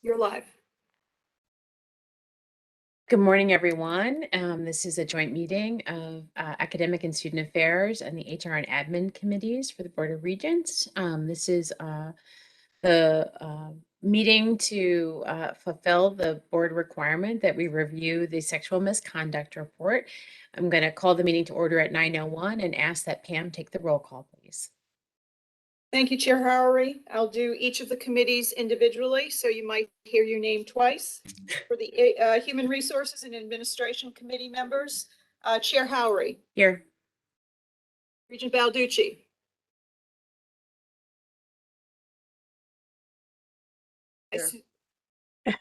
You're live. Good morning, everyone. This is a joint meeting of Academic and Student Affairs and the HR and Admin Committees for the Board of Regents. This is the meeting to fulfill the board requirement that we review the sexual misconduct report. I'm going to call the meeting to order at 9:01 and ask that Pam take the roll call, please. Thank you, Chair Howery. I'll do each of the committees individually, so you might hear your name twice. For the Human Resources and Administration Committee members, Chair Howery. Here. Regent Balducci. Here.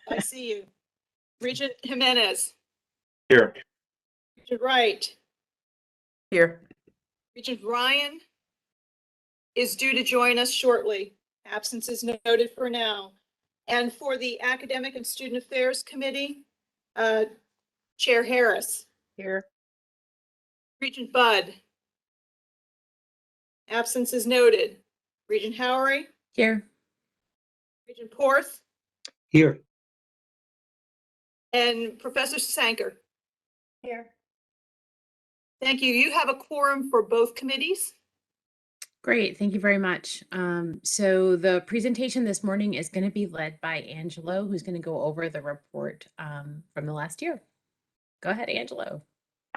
I see you. Regent Jimenez. Here. Regent Wright. Here. Regent Ryan is due to join us shortly. Absence is noted for now. And for the Academic and Student Affairs Committee, Chair Harris. Here. Regent Budd. Absence is noted. Regent Howery. Here. Regent Porth. Here. And Professor Sanker. Here. Thank you. You have a quorum for both committees. Great, thank you very much. So the presentation this morning is going to be led by Angelo, who's going to go over the report from the last year. Go ahead, Angelo.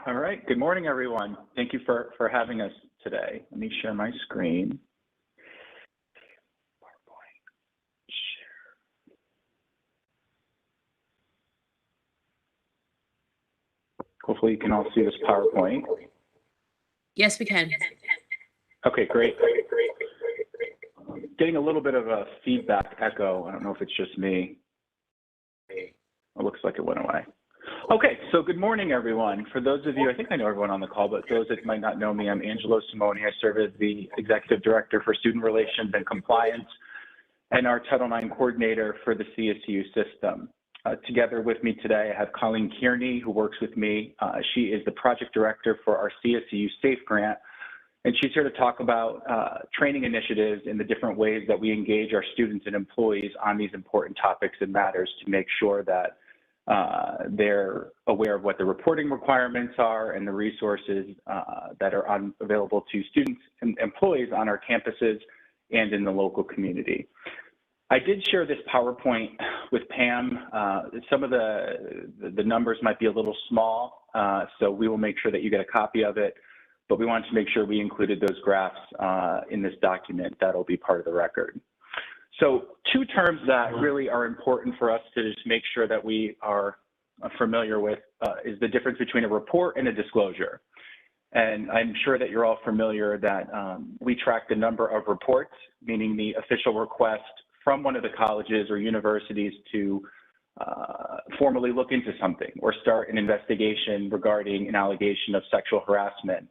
All right. Good morning, everyone. Thank you for having us today. Let me share my screen. Hopefully you can all see this PowerPoint. Yes, we can. Okay, great. Getting a little bit of a feedback echo. I don't know if it's just me. It looks like it went away. Okay, so good morning, everyone. For those of you, I think I know everyone on the call, but those that might not know me, I'm Angelo Simone. I serve as the Executive Director for Student Relations and Compliance and our Title IX Coordinator for the CSU system. Together with me today, I have Colleen Kearney, who works with me. She is the Project Director for our CSU SAFE grant, and she's here to talk about training initiatives and the different ways that we engage our students and employees on these important topics and matters to make sure that they're aware of what the reporting requirements are and the resources that are available to students and employees on our campuses and in the local community. I did share this PowerPoint with Pam. Some of the numbers might be a little small, so we will make sure that you get a copy of it, but we wanted to make sure we included those graphs in this document. That'll be part of the record. So two terms that really are important for us to just make sure that we are familiar with is the difference between a report and a disclosure. And I'm sure that you're all familiar that we track the number of reports, meaning the official request from one of the colleges or universities to formally look into something or start an investigation regarding an allegation of sexual harassment,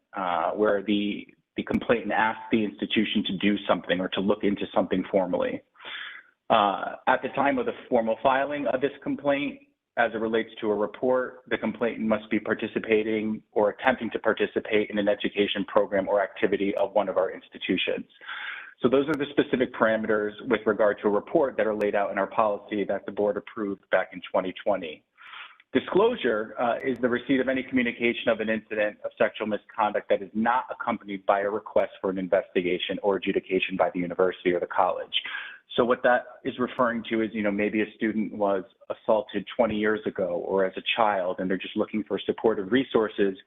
where the complainant asks the institution to do something or to look into something formally. At the time of the formal filing of this complaint, as it relates to a report, the complainant must be participating or attempting to participate in an education program or activity of one of our institutions. So those are the specific parameters with regard to a report that are laid out in our policy that the board approved back in 2020. Disclosure is the receipt of any communication of an incident of sexual misconduct that is not accompanied by a request for an investigation or adjudication by the university or the college. So what that is referring to is, maybe a student was assaulted 20 years ago or as a child, and they're just looking for supportive resources,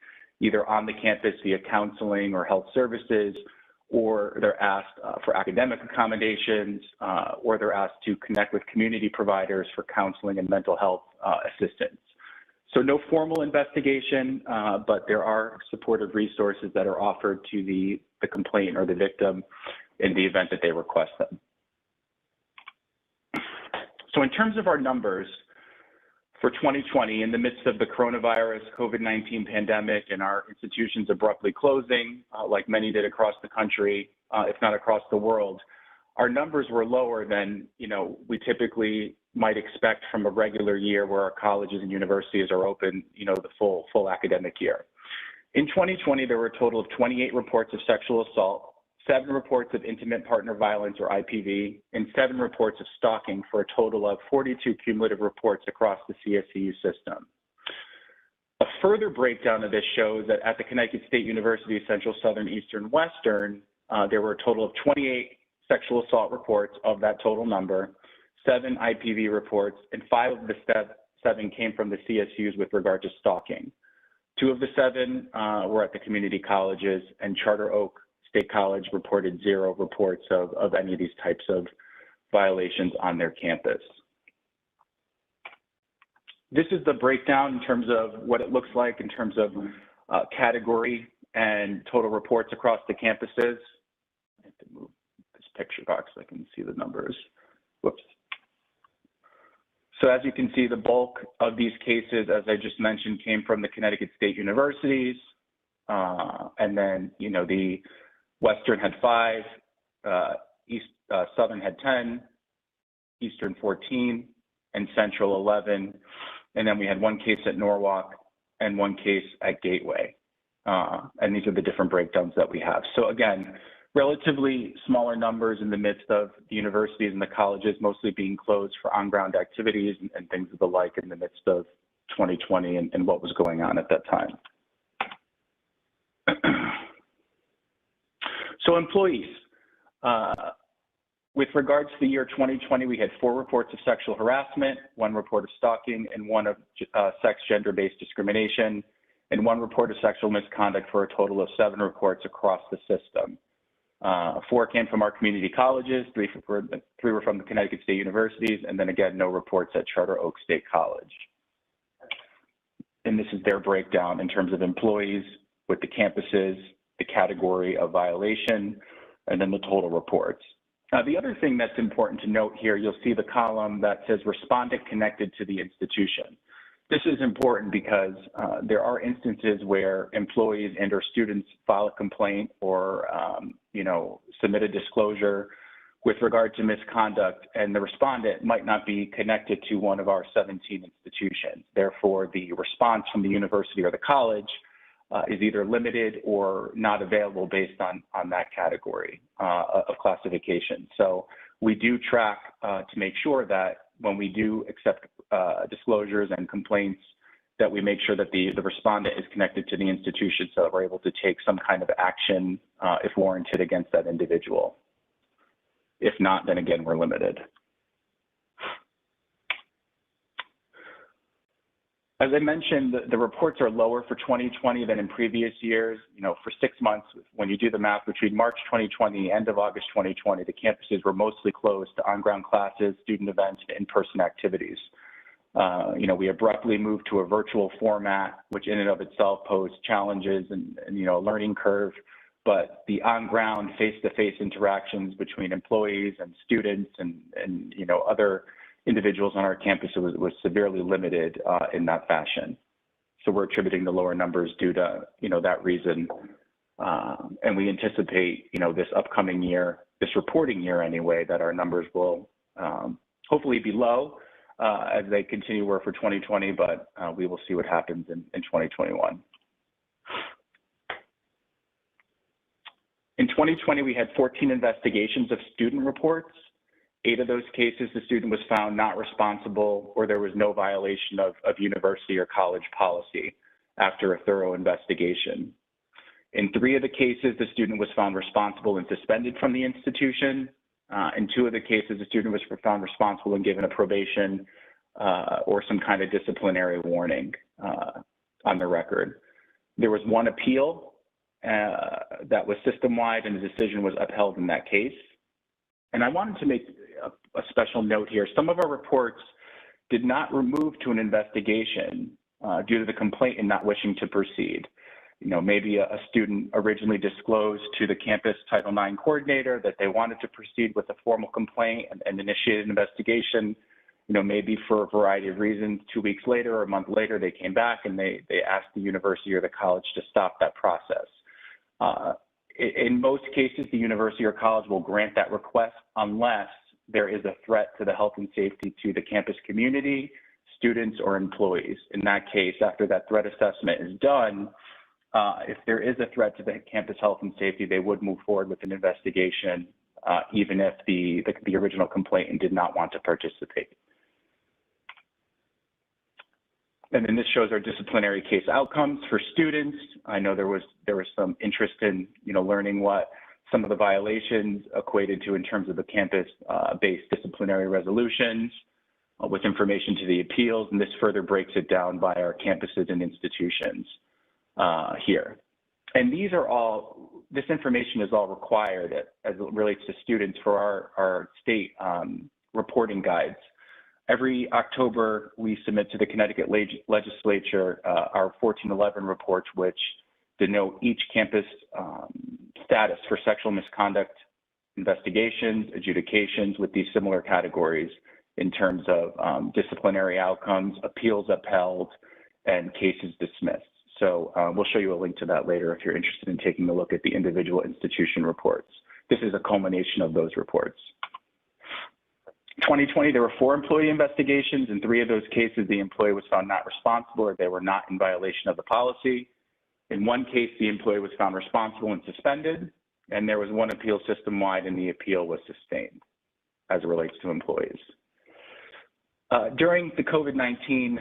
either on the campus via counseling or health services, or they're asked for academic accommodations, or they're asked to connect with community providers for counseling and mental health assistance. So no formal investigation, but there are supportive resources that are offered to the complainant or the victim in the event that they request them. So in terms of our numbers, for 2020, in the midst of the coronavirus COVID-19 pandemic and our institutions abruptly closing, like many did across the country, if not across the world, our numbers were lower than we typically might expect from a regular year where our colleges and universities are open, the full academic year. In 2020, there were a total of 28 reports of sexual assault 7 reports of intimate partner violence, or IPV, and 7 reports of stalking, for a total of 42 cumulative reports across the CSEU system. A further breakdown of this shows that at the Connecticut State University Central, Southern, Eastern, Western, there were a total of 28 sexual assault reports of that total number, 7 IPV reports, and 5 of the 7 came from the CSUs with regard to stalking. 2 of the 7 were at the community colleges, and Charter Oak State College reported 0 reports of any of these types of violations on their campus. This is the breakdown in terms of what it looks like in terms of category and total reports across the campuses. I have to move this picture box so I can see the numbers. Whoops. So as you can see, the bulk of these cases, as I just mentioned, came from the Connecticut State Universities. And then, you know, the Western had 5, Southern had 10, Eastern 14, and Central 11. And then we had 1 case at Norwalk and 1 case at Gateway. And these are the different breakdowns that we have. So again, relatively smaller numbers in the midst of the universities and the colleges mostly being closed for on-ground activities and things of the like in the midst of 2020 and what was going on at that time. So employees, with regards to the year 2020, we had 4 reports of sexual harassment, 1 report of stalking, and 1 of sex gender-based discrimination, and 1 report of sexual misconduct, for a total of 7 reports across the system. 4 came from our community colleges, 3 were from the Connecticut State Universities, and then again, no reports at Charter Oak State College. And this is their breakdown in terms of employees with the campuses, the category of violation, and then the total reports. The other thing that's important to note here, you'll see the column that says respondent connected to the institution. This is important because there are instances where employees and or students file a complaint or you know, submit a disclosure with regard to misconduct, and the respondent might not be connected to one of our 17 institutions. Therefore, the response from the university or the college is either limited or not available based on that category of classification. So we do track to make sure that when we do accept disclosures and complaints, that we make sure that the respondent is connected to the institution so that we're able to take some kind of action if warranted against that individual. If not, then again, we're limited. As I mentioned, the reports are lower for 2020 than in previous years. You know, for 6 months, when you do the math, between March 2020 and end of August 2020, the campuses were mostly closed to on-ground classes, student events, and in-person activities. You know, we abruptly moved to a virtual format, which in and of itself posed challenges and you know, a learning curve. But the on-ground face-to-face interactions between employees and students and you know, other individuals on our campus was severely limited in that fashion. So we're attributing the lower numbers due to, you know, that reason. And we anticipate, you know, this upcoming year, this reporting year anyway, that our numbers will hopefully be low as they continue were for 2020, but we will see what happens in 2021. In 2020, we had 14 investigations of student reports. 8 of those cases, the student was found not responsible or there was no violation of university or college policy after a thorough investigation. In 3 of the cases, the student was found responsible and suspended from the institution. In 2 of the cases, the student was found responsible and given a probation or some kind of disciplinary warning on the record. There was 1 appeal that was system-wide, and the decision was upheld in that case. And I wanted to make a special note here. Some of our reports did not remove to an investigation due to the complaint and not wishing to proceed. You know, maybe a student originally disclosed to the campus Title IX coordinator that they wanted to proceed with a formal complaint and initiate an investigation. You know, maybe for a variety of reasons, 2 weeks later or a month later, they came back and they asked the university or the college to stop that process. In most cases, the university or college will grant that request unless there is a threat to the health and safety to the campus community, students, or employees. In that case, after that threat assessment is done, If there is a threat to the campus health and safety, they would move forward with an investigation, even if the original complainant did not want to participate. And then this shows our disciplinary case outcomes for students. I know there was some interest in learning what some of the violations equated to in terms of the campus-based disciplinary resolutions with information to the appeals, and this further breaks it down by our campuses and institutions here. And these are all, this information is all required as it relates to students for our state reporting guides. Every October, we submit to the Connecticut legislature our 1411 reports, which denote each campus status for sexual misconduct investigations, adjudications with these similar categories in terms of disciplinary outcomes, appeals upheld, and cases dismissed. So we'll show you a link to that later if you're interested in taking a look at the individual institution reports. This is a culmination of those reports. 2020, there were 4 employee investigations. In 3 of those cases, the employee was found not responsible or they were not in violation of the policy. In 1 case, the employee was found responsible and suspended, and there was 1 appeal system-wide, and the appeal was sustained as it relates to employees. During the COVID-19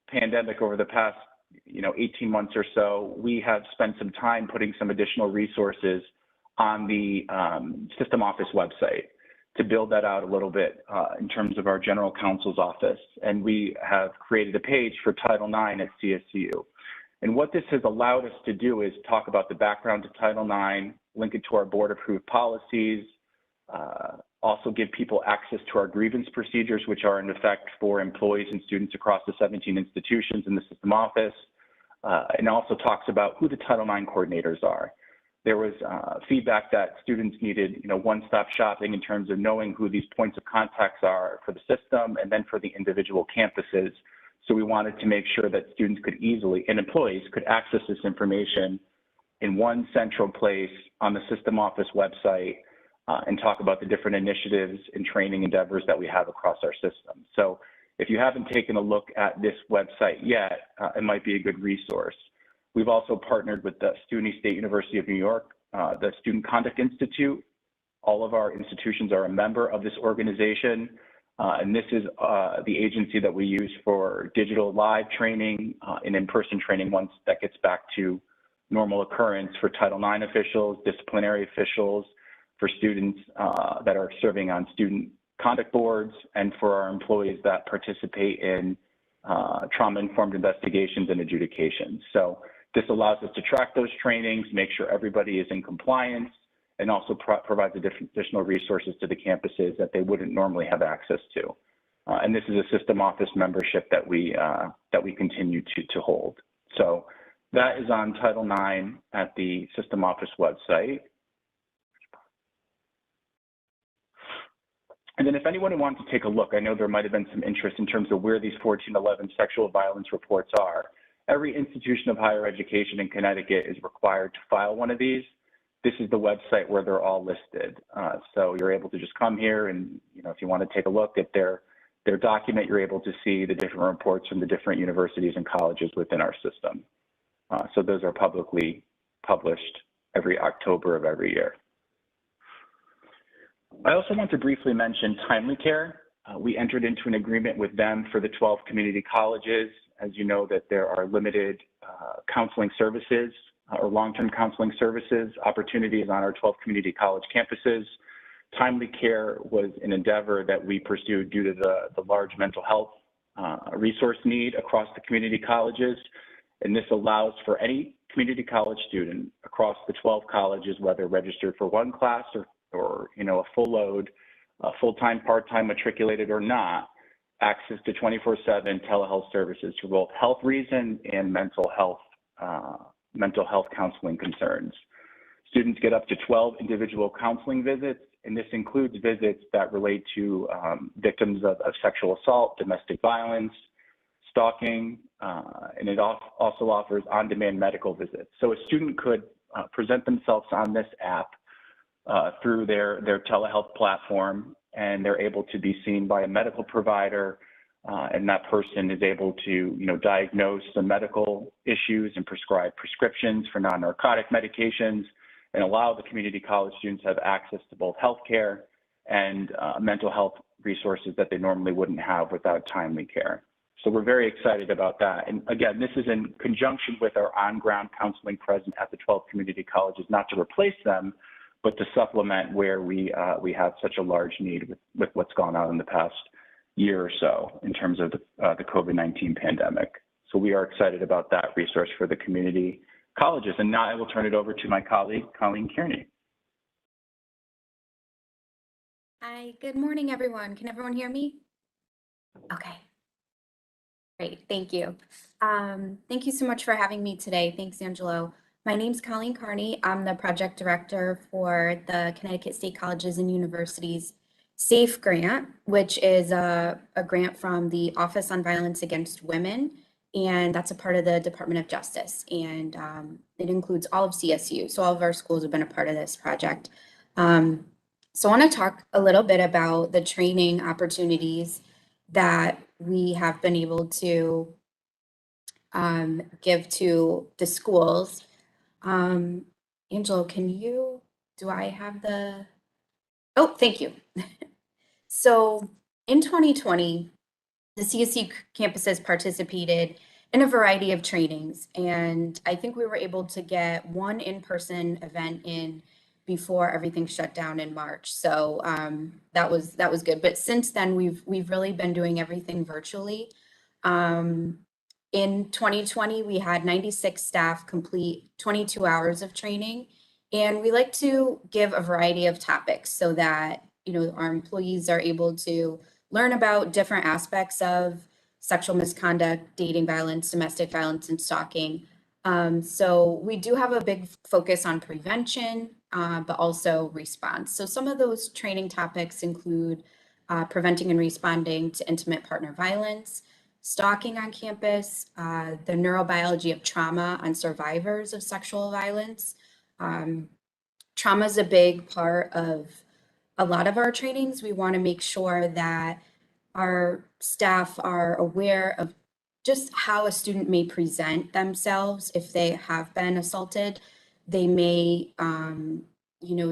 pandemic over the past 18 months or so, we have spent some time putting some additional resources on the system office website to build that out a little bit in terms of our general counsel's office. And we have created a page for Title IX at CSU. And what this has allowed us to do is talk about the background to Title IX, link it to our board approved policies, also give people access to our grievance procedures, which are in effect for employees and students across the 17 institutions in the system office, and also talks about who the Title IX coordinators are. There was feedback that students needed, one-stop shopping in terms of knowing who these points of contacts are for the system and then for the individual campuses. So we wanted to make sure that students could easily, and employees could access this information in one central place on the system office website and talk about the different initiatives and training endeavors that we have across our system. So if you haven't taken a look at this website yet, it might be a good resource. We've also partnered with the SUNY State University of New York, the Student Conduct Institute. All of our institutions are a member of this organization, and this is the agency that we use for digital live training and in-person training once that gets back to normal occurrence for Title IX officials, disciplinary officials, for students that are serving on student conduct boards, and for our employees that participate in trauma-informed investigations and adjudications. So this allows us to track those trainings, make sure everybody is in compliance, and also provides additional resources to the campuses that they wouldn't normally have access to. And this is a system office membership that we continue to hold. So that is on Title IX at the system office website. And then if anyone wants to take a look, I know there might have been some interest in terms of where these 1411 sexual violence reports are. Every institution of higher education in Connecticut is required to file one of these. This is the website where they're all listed. So you're able to just come here and, if you want to take a look at their document, you're able to see the different reports from the different universities and colleges within our system. So those are publicly published every October of every year. I also want to briefly mention Timely Care. We entered into an agreement with them for the 12 community colleges. As you know, that there are limited counseling services or long-term counseling services opportunities on our 12 community college campuses. Timely Care was an endeavor that we pursued due to the large mental health resource need across the community colleges. And this allows for any community college student across the 12 colleges, whether registered for one class or a full load, full-time, part-time, matriculated or not, access to 24/7 telehealth services for both health reasons and mental health counseling concerns. Students get up to 12 individual counseling visits, and this includes visits that relate to victims of sexual assault, domestic violence, stalking, and it also offers on-demand medical visits. So a student could present themselves on this app through their telehealth platform, and they're able to be seen by a medical provider and that person is able to, diagnose the medical issues and prescribe prescriptions for non-narcotic medications, and allow the community college students to have access to both healthcare and mental health resources that they normally wouldn't have without timely care. So we're very excited about that. And again, this is in conjunction with our on-ground counseling present at the 12 community colleges, not to replace them, but to supplement where we have such a large need with what's gone on in the past year or so in terms of the COVID-19 pandemic. So we are excited about that resource for the community colleges. And now I will turn it over to my colleague, Colleen Kearney. Hi, good morning, everyone. Can everyone hear me? Okay. Great, thank you. Thank you so much for having me today. Thanks, Angelo. My name's Colleen Kearney. I'm the project director for the Connecticut State Colleges and Universities SAFE grant, which is a grant from the Office on Violence Against Women, and that's a part of the Department of Justice. And it includes all of CSU, so all of our schools have been a part of this project. So I want to talk a little bit about the training opportunities that we have been able to give to the schools. Angelo, do I have the, oh, thank you. So in 2020, the CSU campuses participated in a variety of trainings, and I think we were able to get one in-person event in before everything shut down in March. So that was good. But since then, we've really been doing everything virtually. In 2020, we had 96 staff complete 22 hours of training, and we like to give a variety of topics so that our employees are able to learn about different aspects of sexual misconduct, dating violence, domestic violence, and stalking. So we do have a big focus on prevention, but also response. So some of those training topics include preventing and responding to intimate partner violence, stalking on campus, the neurobiology of trauma on survivors of sexual violence. Trauma is a big part of a lot of our trainings. We want to make sure that our staff are aware of just how a student may present themselves if they have been assaulted. They may,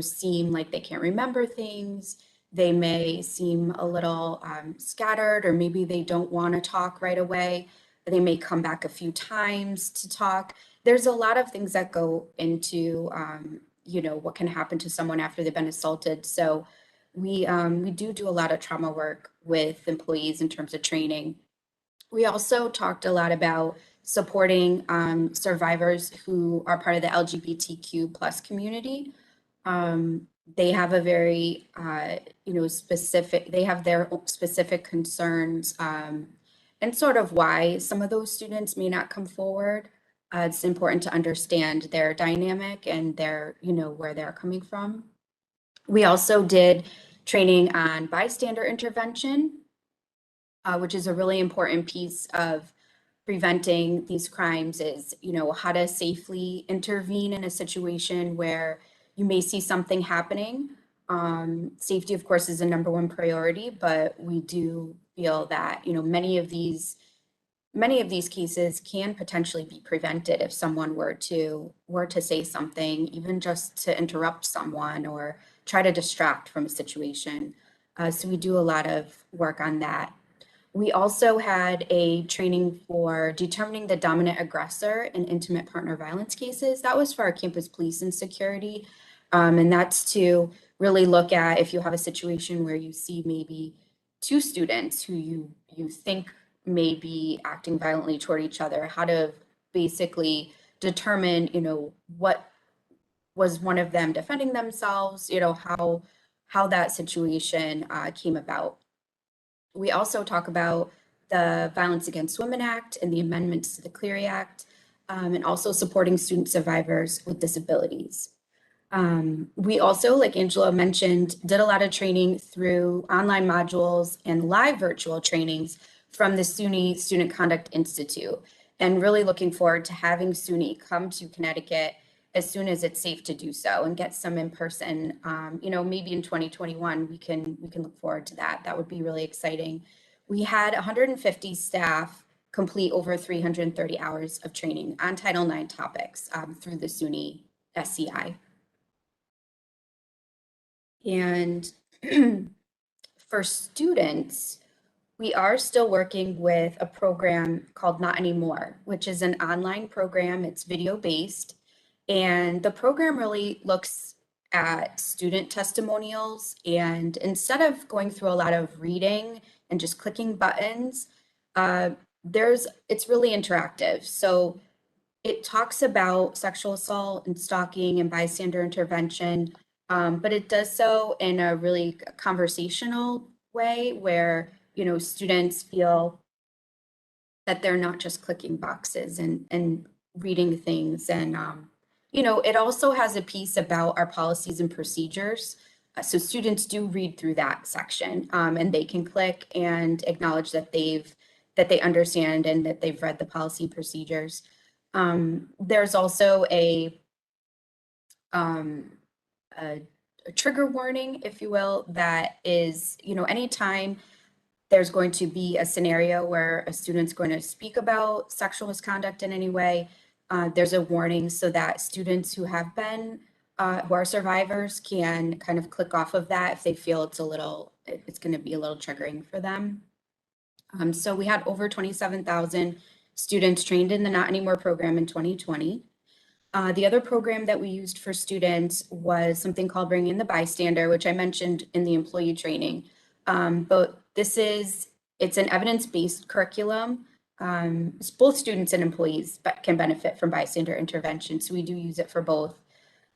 seem like they can't remember things. They may seem a little scattered, or maybe they don't want to talk right away. They may come back a few times to talk. There's a lot of things that go into, what can happen to someone after they've been assaulted. So we do a lot of trauma work with employees in terms of training. We also talked a lot about supporting survivors who are part of the LGBTQ plus community. They have a very, they have their specific concerns and sort of why some of those students may not come forward. It's important to understand their dynamic and their, where they're coming from. We also did training on bystander intervention, which is a really important piece of preventing these crimes, is, how to safely intervene in a situation where you may see something happening. Safety, of course, is a #1 priority, but we do feel that, many of these cases can potentially be prevented if someone were to say something, even just to interrupt someone or try to distract from a situation. So we do a lot of work on that. We also had a training for determining the dominant aggressor in intimate partner violence cases. That was for our campus police and security. And that's to really look at if you have a situation where you see maybe two students who you think may be acting violently toward each other, how to basically determine, what was one of them defending themselves, how that situation came about. We also talk about the Violence Against Women Act and the amendments to the Clery Act, and also supporting student survivors with disabilities. We also, like Angela mentioned, did a lot of training through online modules and live virtual trainings from the SUNY Student Conduct Institute, and really looking forward to having SUNY come to Connecticut as soon as it's safe to do so and get some in person. Maybe in 2021, we can look forward to that. That would be really exciting. we had 150 staff complete over 330 hours of training on Title IX topics through the SUNY SCI. And for students, we are still working with a program called Not Anymore, which is an online program. It's video-based. And the program really looks at student testimonials. And instead of going through a lot of reading and just clicking buttons, it's really interactive. So it talks about sexual assault and stalking and bystander intervention, but it does so in a really conversational way where, you know, students feel that they're not just clicking boxes and reading things. And, you know, it also has a piece about our policies and procedures. So students do read through that section, and they can click and acknowledge that they understand and that they've read the policy procedures. There's also a trigger warning, if you will, that is, you know, anytime there's going to be a scenario where a student's going to speak about sexual misconduct in any way, there's a warning so that students who have been, who are survivors can kind of click off of that if they feel it's going to be a little triggering for them. So we had over 27,000 students trained in the Not Anymore program in 2020. The other program that we used for students was something called Bring in the Bystander, which I mentioned in the employee training. But it's an evidence-based curriculum. Both students and employees can benefit from bystander intervention, so we do use it for both.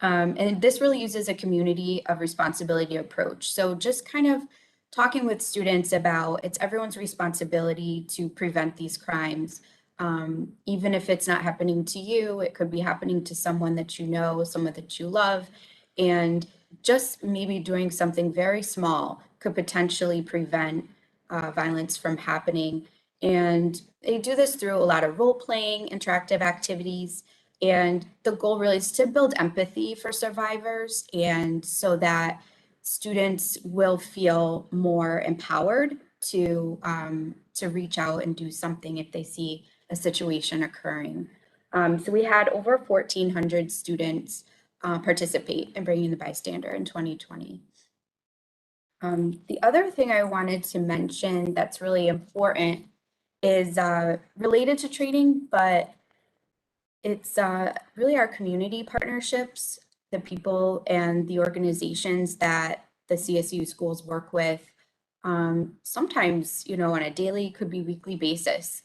And this really uses a community of responsibility approach. So just kind of talking with students about it's everyone's responsibility to prevent these crimes. Even if it's not happening to you, it could be happening to someone that you know, someone that you love. And just maybe doing something very small could potentially prevent violence from happening. And they do this through a lot of role playing, interactive activities. And the goal really is to build empathy for survivors, and so that students will feel more empowered to reach out and do something if they see a situation occurring. So we had over 1,400 students participate in Bringing the Bystander in 2020. The other thing I wanted to mention that's really important is related to training, but it's really our community partnerships, the people and the organizations that the CSU schools work with. Sometimes, you know, on a daily, could be weekly basis.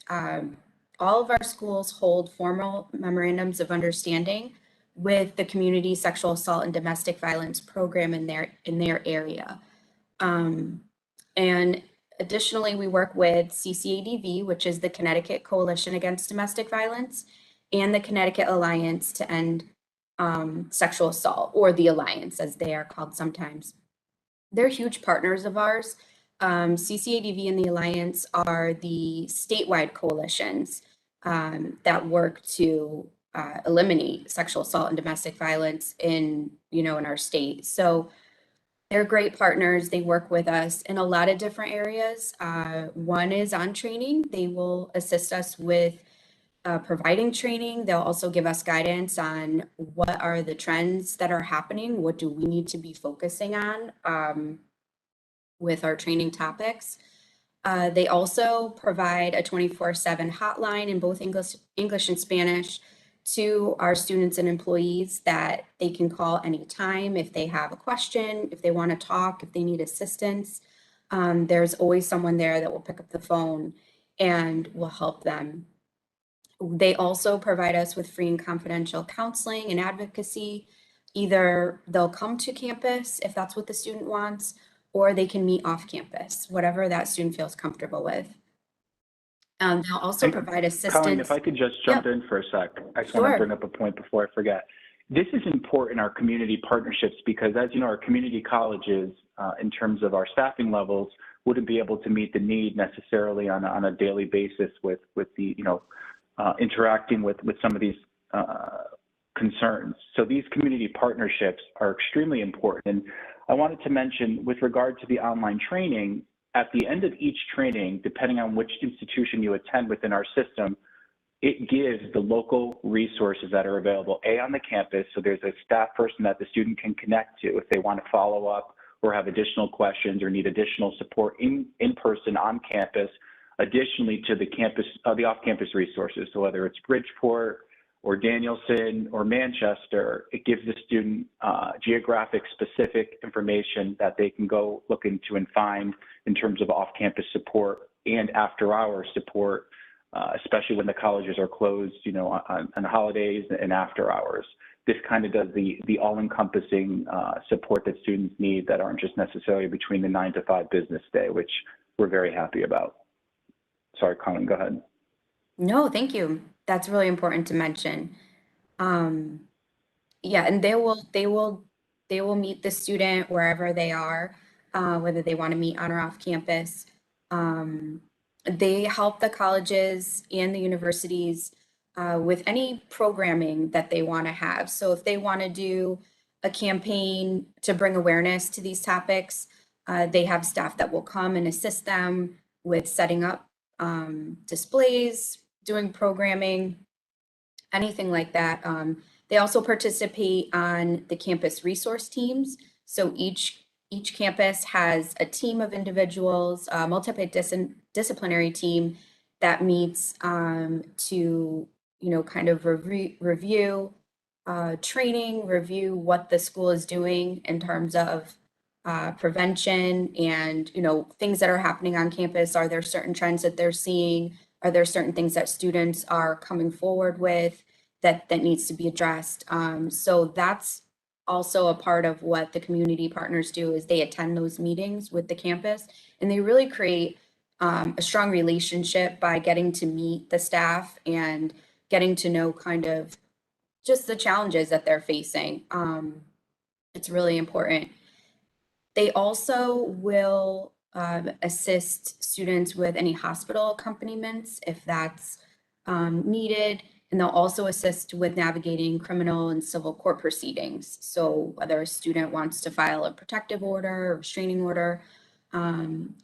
All of our schools hold formal memorandums of understanding with the community sexual assault and domestic violence program in their area. And additionally, we work with CCADV, which is the Connecticut Coalition Against Domestic Violence, and the Connecticut Alliance to End Sexual Assault, or the Alliance as they are called sometimes. They're huge partners of ours. CCADV and the Alliance are the statewide coalitions that work to eliminate sexual assault and domestic violence in our state. So they're great partners. They work with us in a lot of different areas. One is on training. They will assist us with providing training. They'll also give us guidance on what are the trends that are happening. What do we need to be focusing on with our training topics? They also provide a 24/7 hotline in both English and Spanish to our students and employees that they can call anytime if they have a question, if they want to talk, if they need assistance. There's always someone there that will pick up the phone and will help them. They also provide us with free and confidential counseling and advocacy. Either they'll come to campus if that's what the student wants, or they can meet off campus, whatever that student feels comfortable with. They'll also provide assistance. Colleen, if I could just jump in for a sec. I just want to bring up a point before I forget. This is important in our community partnerships because, as you know, our community colleges, in terms of our staffing levels, wouldn't be able to meet the need necessarily on a daily basis with the, interacting with some of these concerns. So these community partnerships are extremely important. And I wanted to mention, with regard to the online training, at the end of each training, depending on which institution you attend within our system, it gives the local resources that are available, on the campus, so there's a staff person that the student can connect to if they want to follow up or have additional questions or need additional support in person on campus, additionally to the campus, the off-campus resources. So whether it's Bridgeport or Danielson or Manchester, it gives the student geographic specific information that they can go look into and find in terms of off-campus support and after-hours support, especially when the colleges are closed, you know, on holidays and after hours. This kind of does the all-encompassing support that students need that aren't just necessarily between the 9 to 5 business day, which we're very happy about. Sorry, Colleen, go ahead. No, thank you. That's really important to mention. Yeah, and they will meet the student wherever they are, whether they want to meet on or off campus. They help the colleges and the universities with any programming that they want to have. So if they want to do a campaign to bring awareness to these topics, they have staff that will come and assist them with setting up displays, doing programming, anything like that. They also participate on the campus resource teams. So each campus has a team of individuals, a multidisciplinary team that meets to, you know, kind of review training, review what the school is doing in terms of prevention and, you know, things that are happening on campus. Are there certain trends that they're seeing? Are there certain things that students are coming forward with that needs to be addressed? So that's also a part of what the community partners do, is they attend those meetings with the campus, and they really create a strong relationship by getting to meet the staff and getting to know kind of just the challenges that they're facing. It's really important. They also will assist students with any hospital accompaniments if that's needed. And they'll also assist with navigating criminal and civil court proceedings. So whether a student wants to file a protective order or restraining order,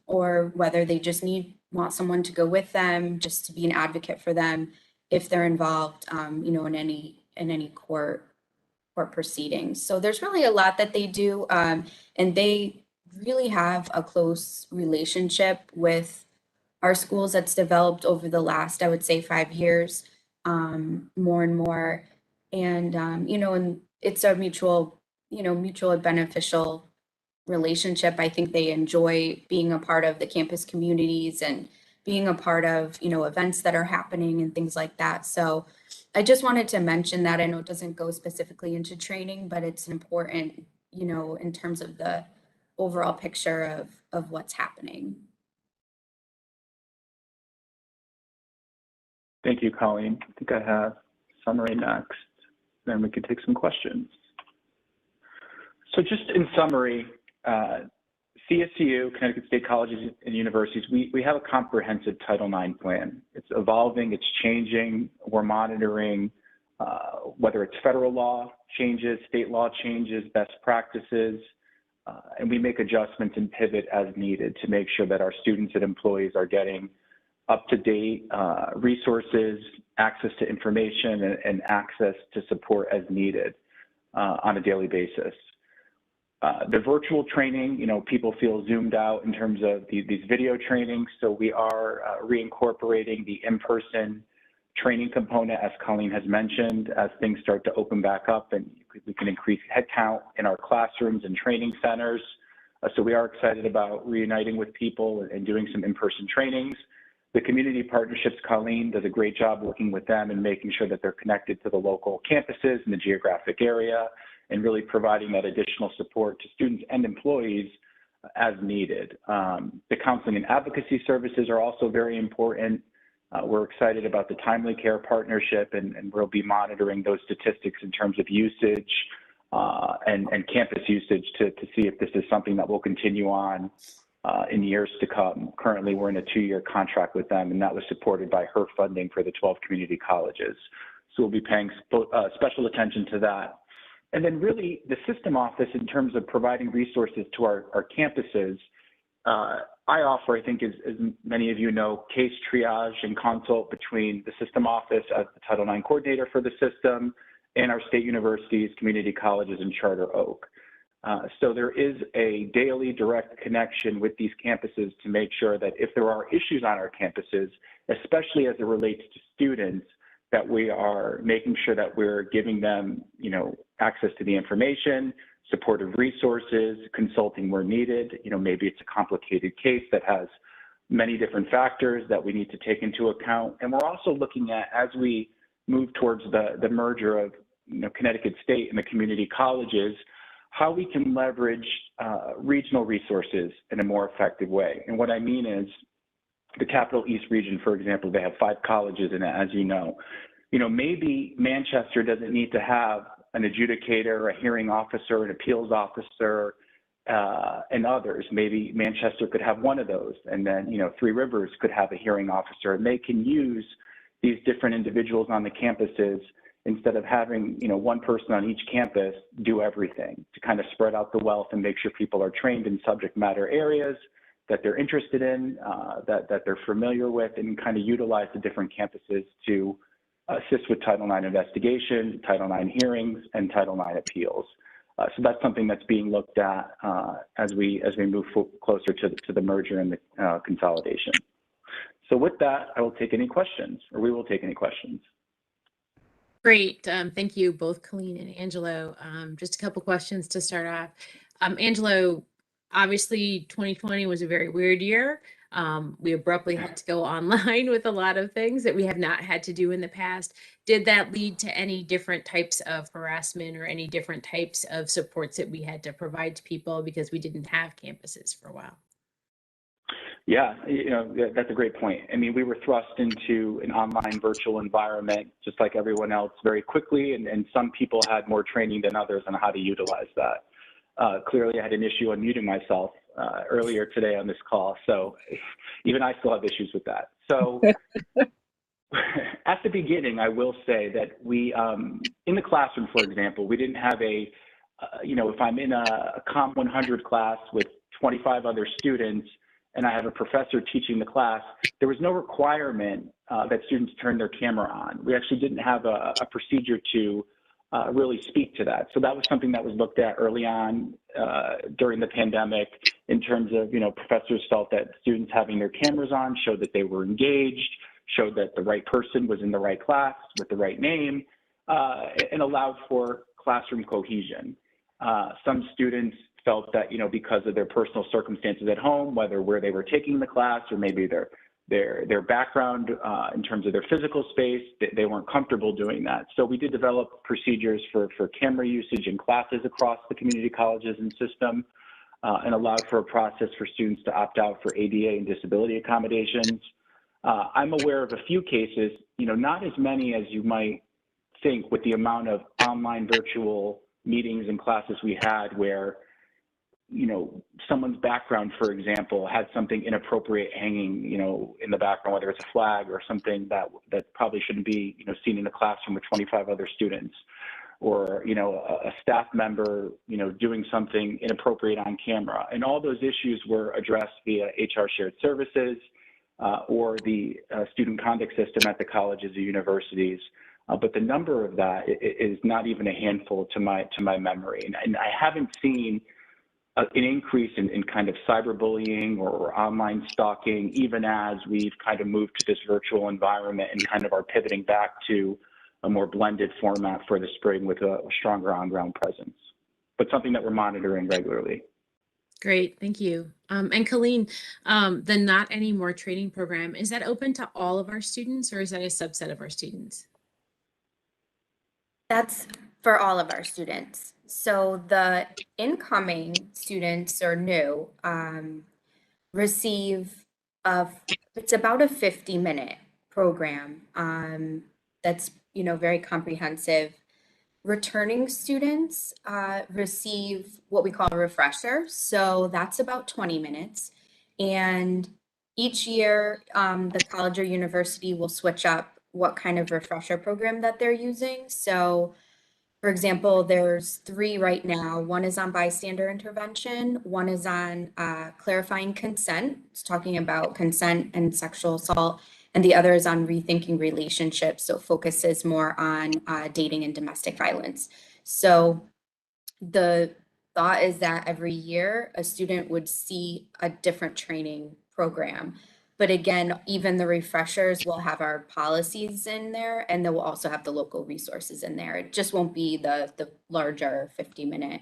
or whether they just want someone to go with them just to be an advocate for them if they're involved, you know, in any court proceedings. So there's really a lot that they do, and they really have a close relationship with our schools that's developed over the last, I would say, 5 years, more and more. And, you know, and it's a mutual and beneficial relationship. I think they enjoy being a part of the campus communities and being a part of, you know, events that are happening and things like that. So I just wanted to mention that. I know it doesn't go specifically into training, but it's important, you know, in terms of the overall picture of what's happening. Thank you, Colleen. I think I have summary next, then we can take some questions. So just in summary, CSU, Connecticut State Colleges and Universities, we have a comprehensive Title IX plan. It's evolving, it's changing, we're monitoring whether it's federal law changes, state law changes, best practices, and we make adjustments and pivot as needed to make sure that our students and employees are getting up-to-date resources, access to information, and access to support as needed on a daily basis. The virtual training, you know, people feel zoomed out in terms of these video trainings, so we are reincorporating the in-person training component, as Colleen has mentioned, as things start to open back up and we can increase headcount in our classrooms and training centers. So we are excited about reuniting with people and doing some in-person trainings. The community partnerships, Colleen does a great job working with them and making sure that they're connected to the local campuses in the geographic area and really providing that additional support to students and employees as needed. The counseling and advocacy services are also very important. We're excited about the Timely Care partnership, and we'll be monitoring those statistics in terms of usage and campus usage to see if this is something that will continue on in years to come. Currently, we're in a 2-year contract with them, and that was supported by her funding for the 12 community colleges. So we'll be paying special attention to that. And then really the system office, in terms of providing resources to our campuses, I offer, I think, as many of you know, case triage and consult between the system office as the Title IX coordinator for the system and our state universities, community colleges, and Charter Oak. So there is a daily direct connection with these campuses to make sure that if there are issues on our campuses, especially as it relates to students, that we are making sure that we're giving them, access to the information, supportive resources, consulting where needed. Maybe it's a complicated case that has many different factors that we need to take into account. And we're also looking at, as we move towards the merger of Connecticut State and the community colleges, how we can leverage regional resources in a more effective way. And what I mean is the Capital East region, for example, they have 5 colleges in it, as you know. Maybe Manchester doesn't need to have an adjudicator, a hearing officer, an appeals officer, and others. Maybe Manchester could have one of those, and then, Three Rivers could have a hearing officer, and they can use these different individuals on the campuses instead of having, one person on each campus do everything, to kind of spread out the wealth and make sure people are trained in subject matter areas that they're interested in, that they're familiar with, and kind of utilize the different campuses to assist with Title IX investigation, Title IX hearings, and Title IX appeals. So that's something that's being looked at as we move closer to the merger and the consolidation. So with that, I will take any questions, or we will take any questions. Great. Thank you both, Colleen and Angelo. Just a couple questions to start off. Angelo, obviously 2020 was a very weird year. We abruptly had to go online with a lot of things that we have not had to do in the past. Did that lead to any different types of harassment or any different types of supports that we had to provide to people because we didn't have campuses for a while? Yeah, that's a great point. I mean, we were thrust into an online virtual environment, just like everyone else, very quickly, and some people had more training than others on how to utilize that. Clearly, I had an issue unmuting myself earlier today on this call, so even I still have issues with that. So at the beginning, I will say that we, in the classroom, for example, we didn't have if I'm in a Comm 100 class with 25 other students, and I have a professor teaching the class, there was no requirement that students turn their camera on. We actually didn't have a procedure to really speak to that. So that was something that was looked at early on during the pandemic in terms of, professors felt that students having their cameras on showed that they were engaged, showed that the right person was in the right class with the right name, and allowed for classroom cohesion. Some students felt that, because of their personal circumstances at home, whether where they were taking the class or maybe their background in terms of their physical space, they weren't comfortable doing that. So we did develop procedures for camera usage in classes across the community colleges and system, and allowed for a process for students to opt out for ADA and disability accommodations. I'm aware of a few cases, not as many as you might think with the amount of online virtual meetings and classes we had where someone's background, for example, had something inappropriate hanging, in the background, whether it's a flag or something that probably shouldn't be, seen in a classroom with 25 other students, or, a staff member, doing something inappropriate on camera. And all those issues were addressed via HR shared services or the student conduct system at the colleges or universities. But the number of that is not even a handful to my memory. And I haven't seen an increase in kind of cyberbullying or online stalking, even as we've kind of moved to this virtual environment and kind of are pivoting back to a more blended format for the spring with a stronger on-ground presence, but something that we're monitoring regularly. Great, thank you. And Colleen, the Not Anymore training program, is that open to all of our students or is that a subset of our students? That's for all of our students. So the incoming students or new receive it's about a 50-minute program that's very comprehensive. Returning students receive what we call a refresher, so that's about 20 minutes. And each year, the college or university will switch up what kind of refresher program that they're using. So For example, there's 3 right now. One is on bystander intervention. One is on clarifying consent. It's talking about consent and sexual assault. And the other is on rethinking relationships. So it focuses more on dating and domestic violence. So the thought is that every year a student would see a different training program. But again, even the refreshers will have our policies in there, and they will also have the local resources in there. It just won't be the larger 50-minute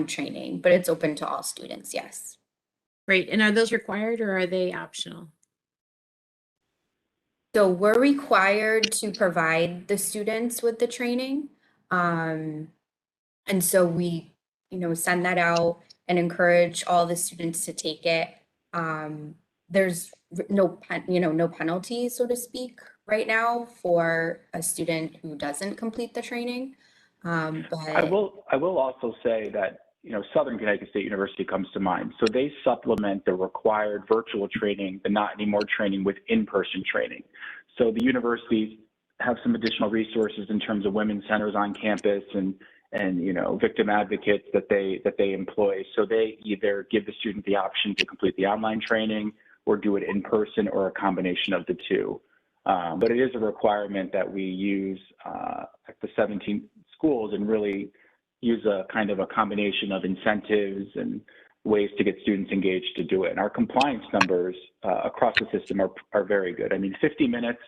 training, but it's open to all students, yes. Great. And are those required or are they optional? So we're required to provide the students with the training. And so we, send that out and encourage all the students to take it. There's no penalty, so to speak, right now for a student who doesn't complete the training. But I will also say that, Southern Connecticut State University comes to mind. So they supplement the required virtual training, the not anymore training, with in-person training. So the universities have some additional resources in terms of women's centers on campus and victim advocates that they employ. So they either give the student the option to complete the online training or do it in person, or a combination of the two. But it is a requirement that we use at the 17 schools and really use a kind of a combination of incentives and ways to get students engaged to do it. And our compliance numbers across the system are very good. I mean, 50 minutes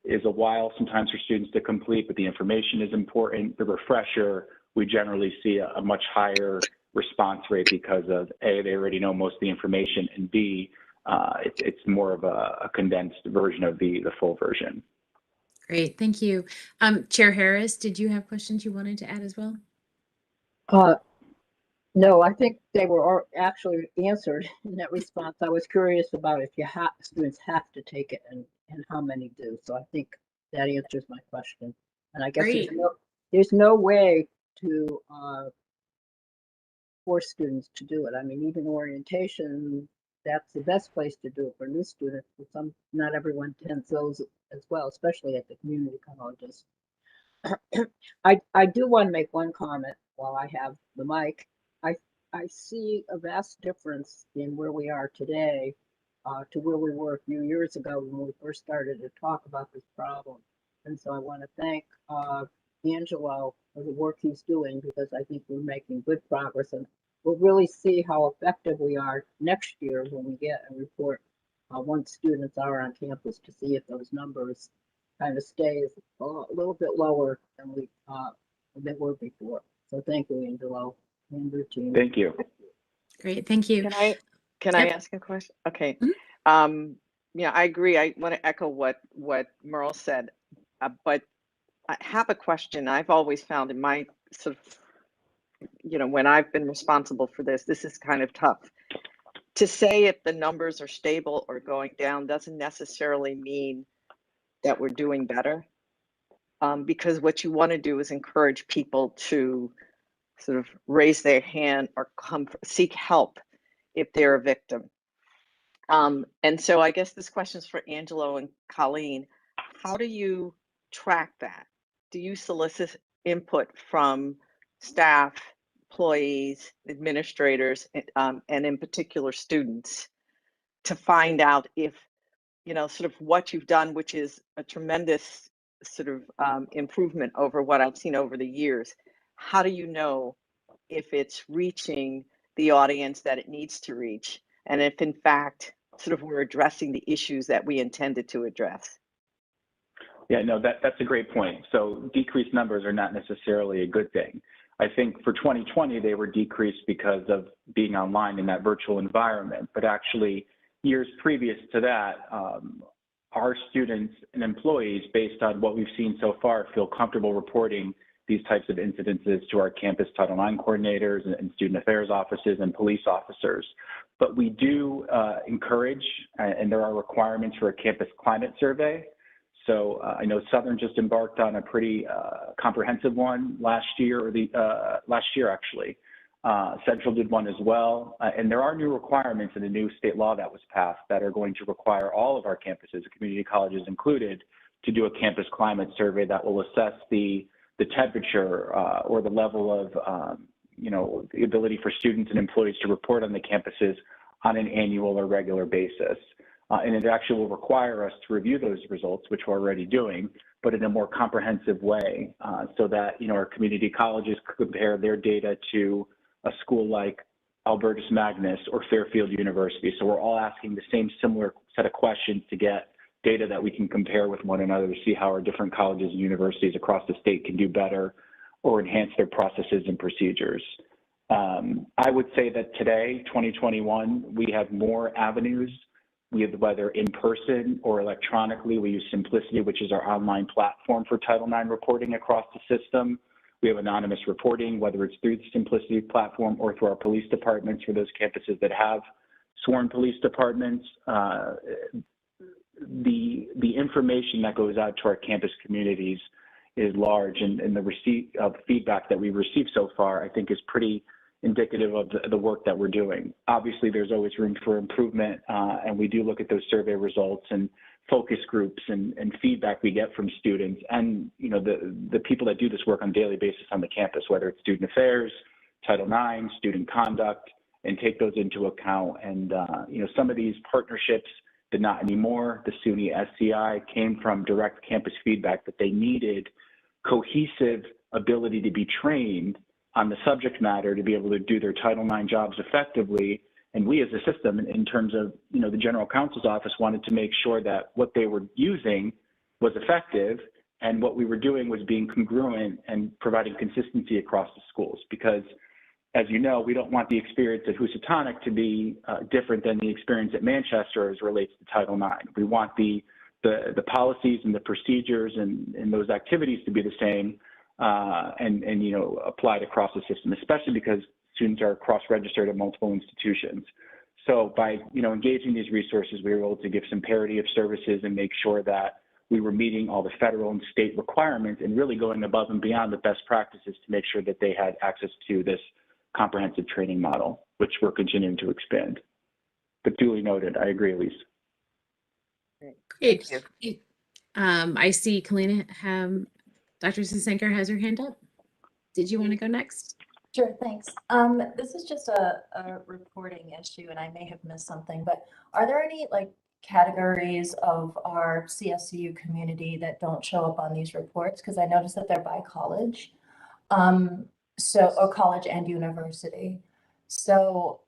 is a while sometimes for students to complete, but the information is important. The refresher, we generally see a much higher response rate because of A, they already know most of the information, and B, it's more of a condensed version of the full version. Great, thank you. Chair Harris, did you have questions you wanted to add as well? No, I think they were actually answered in that response. I was curious about if students have to take it and how many do. So I think that answers my question. And I guess there's no way to force students to do it. I mean, even orientation, that's the best place to do it for new students. But not everyone attends those as well, especially at the community colleges. I do want to make one comment while I have the mic. I see a vast difference in where we are today to where we were a few years ago when we first started to talk about this problem. And so I want to thank Angelo for the work he's doing, because I think we're making good progress, and we'll really see how effective we are next year when we get a report once students are on campus, to see if those numbers kind of stay a little bit lower than they were before. So thank you, Angelo, and your team. Thank you. Great, thank you. Can I ask a question? Okay. Yeah, I agree. I want to echo what Merle said, but I have a question. I've always found in my sort of, when I've been responsible for this is kind of tough. To say if the numbers are stable or going down doesn't necessarily mean that we're doing better, because what you want to do is encourage people to sort of raise their hand or seek help if they're a victim. And so I guess this question is for Angelo and Colleen. How do you track that? Do you solicit input from staff, employees, administrators, and in particular students, to find out if, sort of what you've done, which is a tremendous sort of improvement over what I've seen over the years? How do you know if it's reaching the audience that it needs to reach, and if in fact sort of we're addressing the issues that we intended to address? Yeah, no, that's a great point. So decreased numbers are not necessarily a good thing. I think for 2020, they were decreased because of being online in that virtual environment. But actually, years previous to that, our students and employees, based on what we've seen so far, feel comfortable reporting these types of incidences to our campus Title IX coordinators and student affairs offices and police officers. But we do encourage, and there are requirements for a campus climate survey. So I know Southern just embarked on a pretty comprehensive one last year, or last year actually. Central did one as well. And there are new requirements in the new state law that was passed that are going to require all of our campuses, community colleges included, to do a campus climate survey that will assess the the temperature or the level of, you know, the ability for students and employees to report on the campuses on an annual or regular basis. And it actually will require us to review those results, which we're already doing, but in a more comprehensive way, so that, you know, our community colleges could compare their data to a school like Albertus Magnus or Fairfield University. So we're all asking the same similar set of questions to get data that we can compare with one another to see how our different colleges and universities across the state can do better or enhance their processes and procedures. I would say that today, 2021, we have more avenues. We have, whether in person or electronically, we use Simplicity, which is our online platform for Title IX reporting across the system. We have anonymous reporting, whether it's through the Simplicity platform or through our police departments for those campuses that have sworn police departments. The information that goes out to our campus communities is large, and the receipt of feedback that we've received so far, I think, is pretty indicative of the work that we're doing. Obviously, there's always room for improvement, and we do look at those survey results and focus groups and feedback we get from students and, you know, the people that do this work on a daily basis on the campus, whether it's student affairs, Title IX, student conduct, and take those into account. And, you know, some of these partnerships did not anymore. The SUNY SCI came from direct campus feedback that they needed cohesive ability to be trained on the subject matter to be able to do their Title IX jobs effectively. And we as a system, in terms of, you know, the general counsel's office, wanted to make sure that what they were using was effective and what we were doing was being congruent and providing consistency across the schools. Because, as you know, we don't want the experience at Housatonic to be different than the experience at Manchester as relates to Title IX. We want the policies and the procedures and those activities to be the same and you know, applied across the system, especially because students are cross-registered at multiple institutions. So by, you know, engaging these resources, we were able to give some parity of services and make sure that we were meeting all the federal and state requirements and really going above and beyond the best practices to make sure that they had access to this comprehensive training model, which we're continuing to expand. But duly noted, I agree, Elise. Great. I see Kalina, Dr. Sasenker has her hand up. Did you want to go next? Sure, thanks. This is just a reporting issue, and I may have missed something, but are there any like categories of our CSCU community that don't show up on these reports? Because I noticed that they're by college, or college and university. So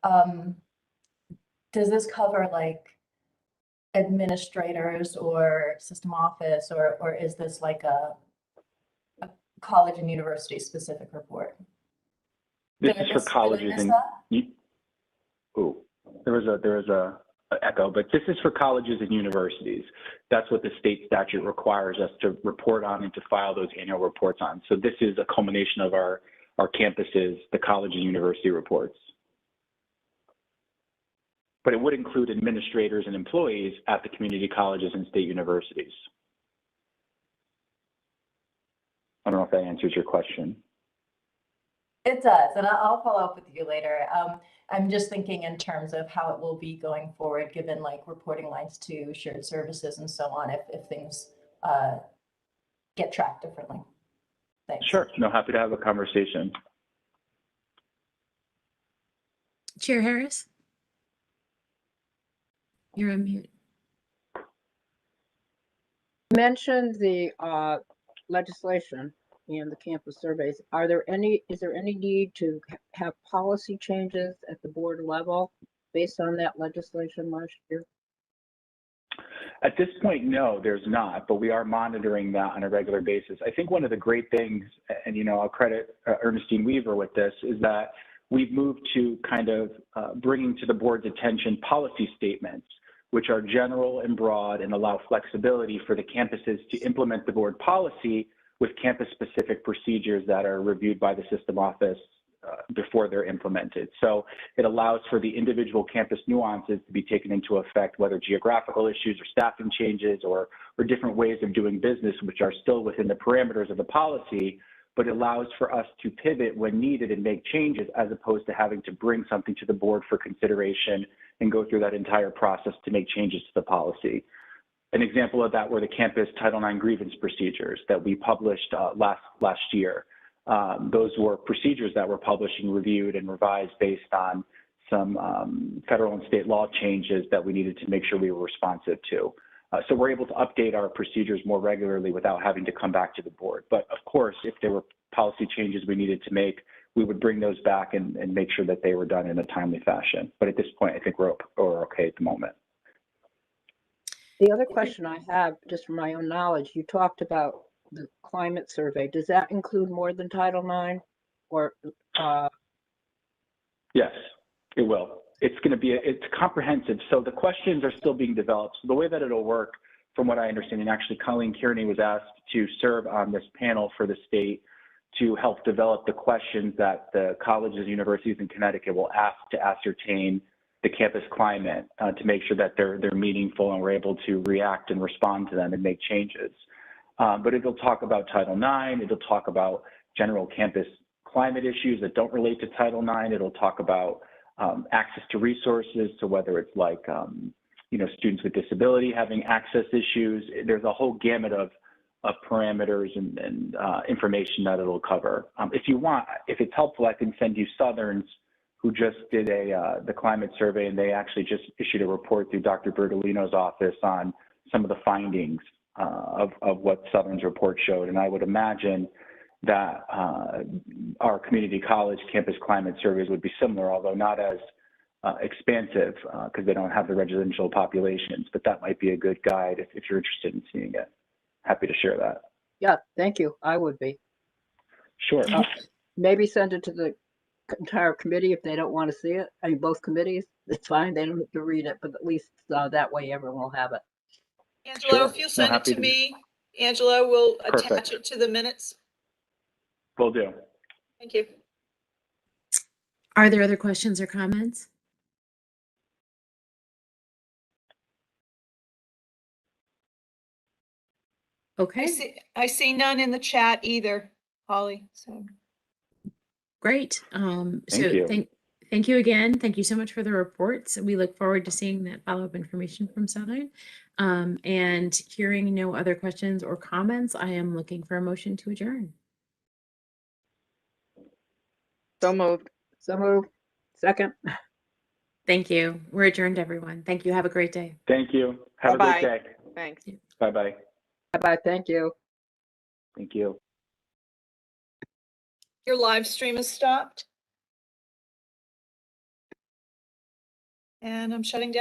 does this cover like administrators or system office, or is this like a college and university specific report? This is for colleges and there was a echo, but this is for colleges and universities. That's what the state statute requires us to report on and to file those annual reports on. So this is a culmination of our campuses, the college and university reports. But it would include administrators and employees at the community colleges and state universities. I don't know if that answers your question. It does, and I'll follow up with you later. I'm just thinking in terms of how it will be going forward, given like reporting lines to shared services and so on, if things get tracked differently. Thanks. Sure, no, happy to have a conversation. Chair Harris? You're on mute. Mentioned the legislation and the campus surveys. Is there any need to have policy changes at the board level based on that legislation last year? At this point, no, there's not, but we are monitoring that on a regular basis. I think one of the great things, and you know, I'll credit Ernestine Weaver with this, is that we've moved to kind of bringing to the board's attention policy statements, which are general and broad and allow flexibility for the campuses to implement the board policy with campus-specific procedures that are reviewed by the system office before they're implemented. So it allows for the individual campus nuances to be taken into effect, whether geographical issues or staffing changes or different ways of doing business, which are still within the parameters of the policy, but it allows for us to pivot when needed and make changes as opposed to having to bring something to the board for consideration and go through that entire process to make changes to the policy. An example of that were the campus Title IX grievance procedures that we published last year. Those were procedures that were published and reviewed and revised based on some federal and state law changes that we needed to make sure we were responsive to. So we're able to update our procedures more regularly without having to come back to the board. But of course, if there were policy changes we needed to make, we would bring those back and make sure that they were done in a timely fashion. But at this point, I think we're okay at the moment. The other question I have, just from my own knowledge, you talked about the climate survey. Does that include more than Title IX? Or Yes, it will. It's going to be, it's comprehensive. So the questions are still being developed. So the way that it'll work, from what I understand, and actually Colleen Kearney was asked to serve on this panel for the state to help develop the questions that the colleges and universities in Connecticut will ask to ascertain the campus climate, to make sure that they're meaningful and we're able to react and respond to them and make changes. But it'll talk about Title IX. It'll talk about general campus climate issues that don't relate to Title IX. It'll talk about access to resources, so whether it's like, you know, students with disability having access issues. There's a whole gamut of parameters and information that it'll cover. If you want, if it's helpful, I can send you Southern's, who just did the climate survey, and they actually just issued a report through Dr. Bertolino's office on some of the findings of what Southern's report showed. And I would imagine that our community college campus climate surveys would be similar, although not as expansive because they don't have the residential populations, but that might be a good guide if you're interested in seeing it. Happy to share that. yeah, thank you. I would be. Sure. Maybe send it to the entire committee if they don't want to see it. I mean, both committees, it's fine. They don't have to read it, but at least that way everyone will have it. Angelo, Sure. if you'll No, send it happy to to. me, Angelo will attach Perfect. it to the minutes. Will do. Thank you. Are there other questions or comments? Okay, I see none in the chat either, Holly, so. great. Thank you. Thank you again. Thank you so much for the reports. We look forward to seeing that follow-up information from Southern. And hearing no other questions or comments, I am looking for a motion to adjourn. So moved. So moved. Second. Thank you. We're adjourned, everyone. Thank you. Have a great day. Thank you. Have Bye-bye. a great day. Thanks. Bye-bye. Bye-bye. Thank you. Thank you. Your live stream is stopped. And I'm shutting down